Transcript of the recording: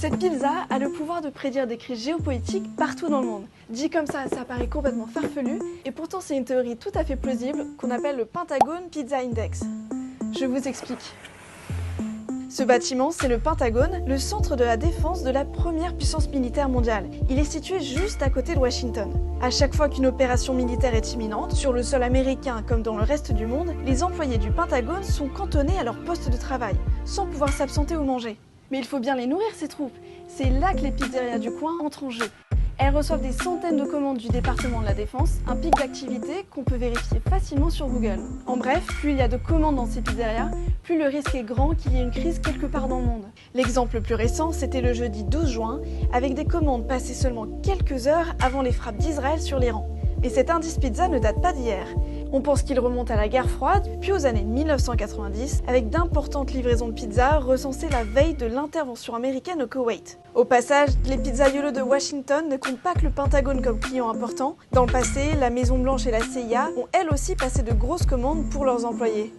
Cette pizza a le pouvoir de prédire des crises géopolitiques partout dans le monde. Dit comme ça paraît complètement farfelu, et pourtant c'est une théorie tout à fait plausible qu'on appelle le Pentagon Pizza Index. Je vous explique. Ce bâtiment, c'est le Pentagone, le centre de la défense de la première puissance militaire mondiale. Il est situé juste à côté de Washington. À chaque fois qu'une opération militaire est imminente, sur le sol américain comme dans le reste du monde, les employés du Pentagone sont cantonnés à leur poste de travail, sans pouvoir s'absenter ou manger. Mais il faut bien les nourrir, ces troupes. C'est là que les pizzerias du coin entrent en jeu. Elles reçoivent des centaines de commandes du département de la Défense, un pic d'activité qu'on peut vérifier facilement sur Google. En bref, plus il y a de commandes dans ces pizzerias, plus le risque est grand qu'il y ait une crise quelque part dans le monde. L'exemple le plus récent, c'était le jeudi 12 juin, avec des commandes passées seulement quelques heures avant les frappes d'Israël sur l'Iran. Mais cet indice pizza ne date pas d'hier. On pense qu'il remonte à la guerre froide, puis aux années 1990, avec d'importantes livraisons de pizza recensées la veille de l'intervention américaine au Koweït. Au passage, les pizzaiolos de Washington ne comptent pas que le Pentagone comme client important. Dans le passé, la Maison Blanche et la CIA ont elles aussi passé de grosses commandes pour leurs employés.